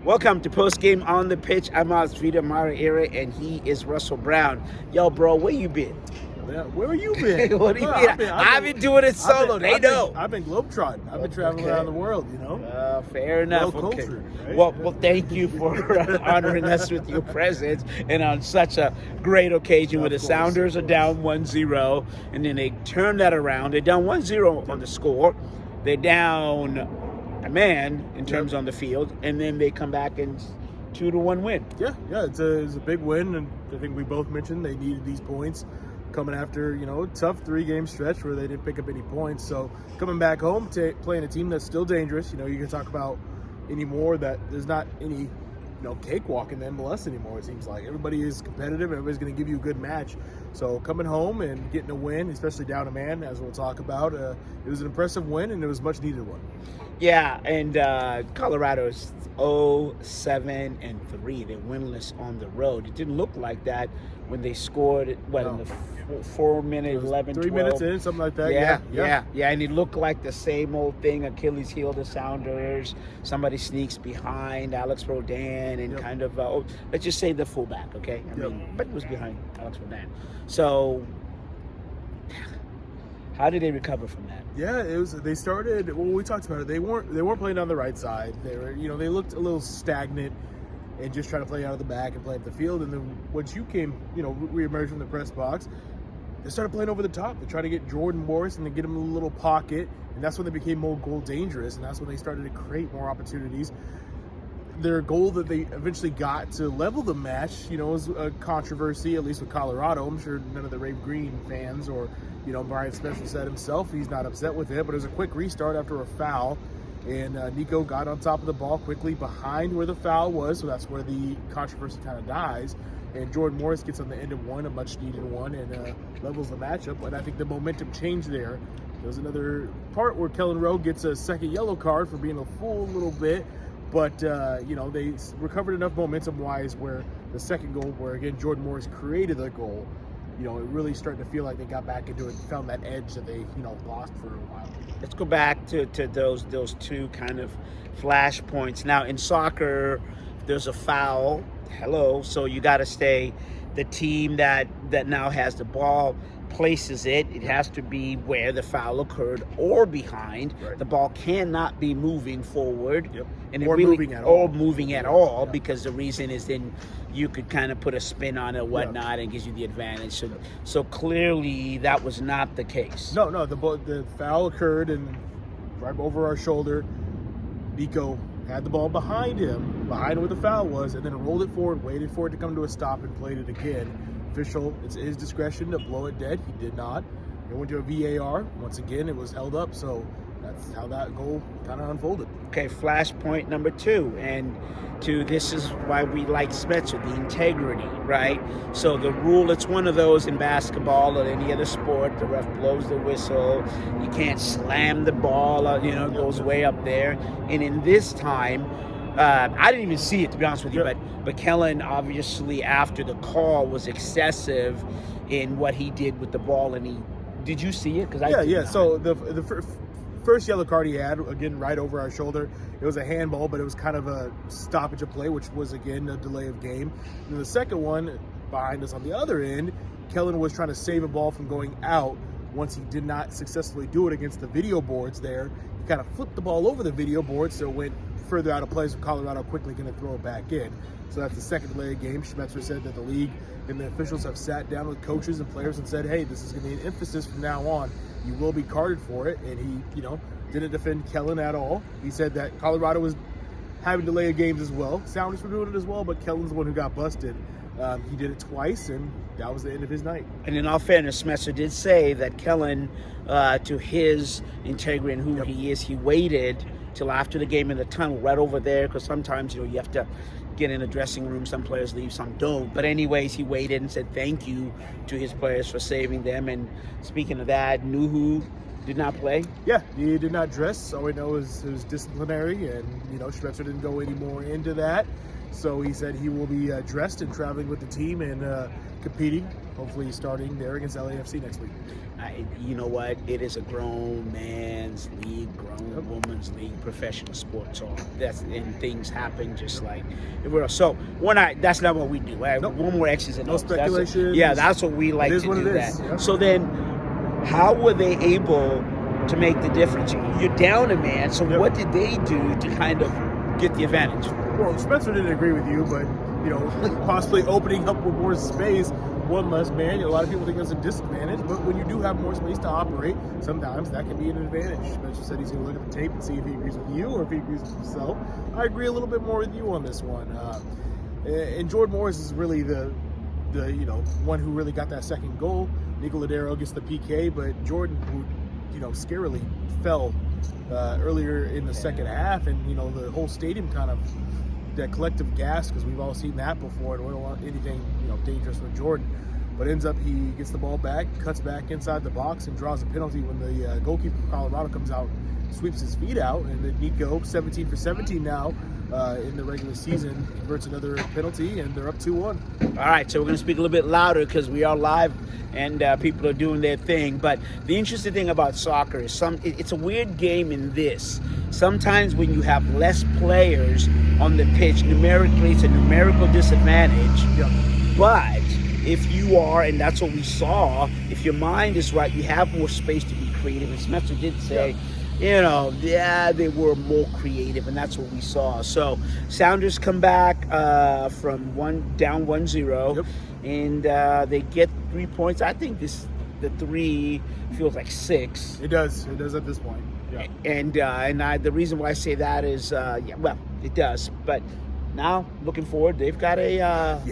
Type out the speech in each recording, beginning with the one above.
Welcome to Post Game on the Pitch. I'm Oz Vita Mara Era, and he is Russell Brown. Yo, bro, where you been? Yeah, where you been? What do you mean? I've been doing it solo. They know. I've been globetrotting. I've been traveling around the world, you know. Fair enough. Well cultured, right? Well, thank you for honoring us with your presence and on such a great occasion where the Sounders are down 1-0, and then they turn that around. They're down 1-0 on the score. They're down a man in terms on the field, and then they come back and 2-1 win. Yeah, it's a big win, and I think we both mentioned they needed these points coming after, a tough 3-game stretch where they didn't pick up any points. So coming back home to playing a team that's still dangerous, you can talk about anymore that there's not any, cakewalk in the MLS anymore. It seems like everybody is competitive. Everybody's going to give you a good match. So coming home and getting a win, especially down a man, as we'll talk about, it was an impressive win, and it was a much needed one. Yeah, and Colorado's 0-7-3. They're winless on the road. It didn't look like that when they scored, in the 4-minute, 11, 3 minutes in, something like that. Yeah, and it looked like the same old thing. Achilles heel the Sounders. Somebody sneaks behind Alex Rodin and kind of, let's just say the fullback, okay? But it was behind Alex Rodin. So how did they recover from that? Yeah, it was. They started. Well, we talked about it. They weren't playing on the right side. They were, they looked a little stagnant and just trying to play out of the back and play up the field. And then once you came, we emerged from the press box. They started playing over the top. They tried to get Jordan Morris and to get him a little pocket, and that's when they became more goal dangerous. And that's when they started to create more opportunities. Their goal that they eventually got to level the match, was a controversy, at least with Colorado. I'm sure none of the Rave Green fans or, Brian Spencer said himself he's not upset with it, but it was a quick restart after a foul. And Nico got on top of the ball quickly behind where the foul was, so that's where the controversy kind of dies. And Jordan Morris gets on the end of one, a much-needed one, and levels the matchup. But I think the momentum changed there. There was another part where Kellen Rowe gets a second yellow card for being a fool a little bit. But, they recovered enough momentum-wise where the second goal, where, again, Jordan Morris created the goal, it really started to feel like they got back into it and found that edge that they, lost for a while. Let's go back to those two kind of flash points. Now, in soccer, there's a foul. So you got to stay. The team that now has the ball places it. It has to be where the foul occurred or behind. Right. The ball cannot be moving forward. Yep. And moving at all, because the reason is then you could kind of put a spin on it, whatnot, and gives you the advantage. So clearly that was not the case. No, the foul occurred and right over our shoulder. Nico had the ball behind where the foul was, and then rolled it forward, waited for it to come to a stop, and played it again. Official, it's his discretion to blow it dead. He did not. It went to a VAR. Once again, it was held up. So that's how that goal kind of unfolded. Okay, flashpoint number 2. And this is why we like Spencer, the integrity, right? So the rule, it's one of those in basketball or any other sport. The ref blows the whistle. You can't slam the ball, it goes way up there. And in this time, I didn't even see it, to be honest with you, but Kellen, obviously, after the call, was excessive in what he did with the ball. And did you see it? Yeah. So the first yellow card he had, again, right over our shoulder, it was a handball, but it was kind of a stoppage of play, which was, again, a delay of game. And the second one, behind us on the other end, Kellen was trying to save a ball from going out. Once he did not successfully do it against the video boards there, he kind of flipped the ball over the video board, so it went further out of play, so Colorado quickly going to throw it back in. So that's the second delay of game. Schmetzer said that the league and the officials have sat down with coaches and players and said, hey, this is going to be an emphasis from now on. You will be carded for it. And he, didn't defend Kellen at all. He said that Colorado was having delay of games as well. Sounders were doing it as well, but Kellen's the one who got busted. He did it twice, and that was the end of his night. And in all fairness, Schmetzer did say that Kellen, to his integrity and who he is, he waited till after the game in the tunnel right over there, because sometimes you have to get in a dressing room. Some players leave, some don't. But anyways, he waited and said thank you to his players for saving them. And speaking of that, Nuhu did not play. Yeah, he did not dress. All we know is it was disciplinary, and Schmetzer didn't go any more into that. So he said he will be dressed and traveling with the team and competing. Hopefully, starting there against LAFC next week. You know what? It is a grown man's league, grown woman's league, professional sports. So and things happen just like it will. So that's not what we do. Right? Nope. One more X's and No O's. speculation. That's what we like to do. That. Yep. So then, how were they able to make the difference? You're down a man. So what did they do to kind of get the advantage? Well, Spencer didn't agree with you, but possibly opening up with more space, one less man. A lot of people think that's a disadvantage, but when you do have more space to operate, sometimes that can be an advantage. Spencer said he's going to look at the tape and see if he agrees with you or if he agrees with himself. I agree a little bit more with you on this one. And Jordan Morris is really the one who really got that second goal. Nico Ladero gets the PK, but Jordan, who scarily fell earlier in the second half, and the whole stadium kind of that collective gas, because we've all seen that before, and we don't want anything dangerous with Jordan. But ends up he gets the ball back, cuts back inside the box, and draws a penalty when the goalkeeper from Colorado comes out, sweeps his feet out, and then Nico, 17 for 17 now in the regular season, converts another penalty, and they're up 2-1. All right, so we're going to speak a little bit louder because we are live and people are doing their thing. But the interesting thing about soccer is it's a weird game in this. Sometimes when you have less players on the pitch, numerically, it's a numerical disadvantage. Yep. But if you are, and that's what we saw, if your mind is right, you have more space to be creative. And Spencer did say, they were more creative, and that's what we saw. So Sounders come back from down 1-0, yep. and they get 3 points. I think the 3 feels like 6. It does at this point. Yeah. And the reason why I say that is, it does. But now, looking forward, they've got they got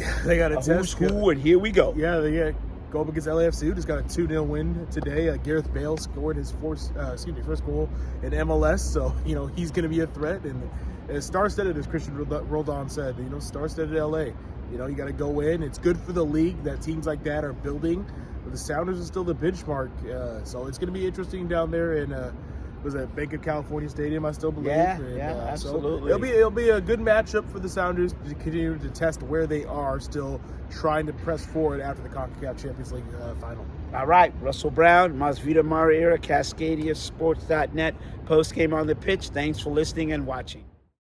a test. Who's who, and here we go. Yeah, they go up against LAFC. Just got a 2-0 win today. Gareth Bale scored his first goal in MLS, so he's going to be a threat. And as star-studded, as Christian Roldan said, star-studded LA. You got to go in. It's good for the league that teams like that are building. But the Sounders are still the benchmark, so it's going to be interesting down there in was it Bank of California Stadium, I still believe. Yeah, absolutely. So it'll be a good matchup for the Sounders to continue to test where they are still trying to press forward after the CONCACAF Champions League final. All right, Russell Brown, Masvita Mariera, CascadiaSports.net, post game on the pitch. Thanks for listening and watching.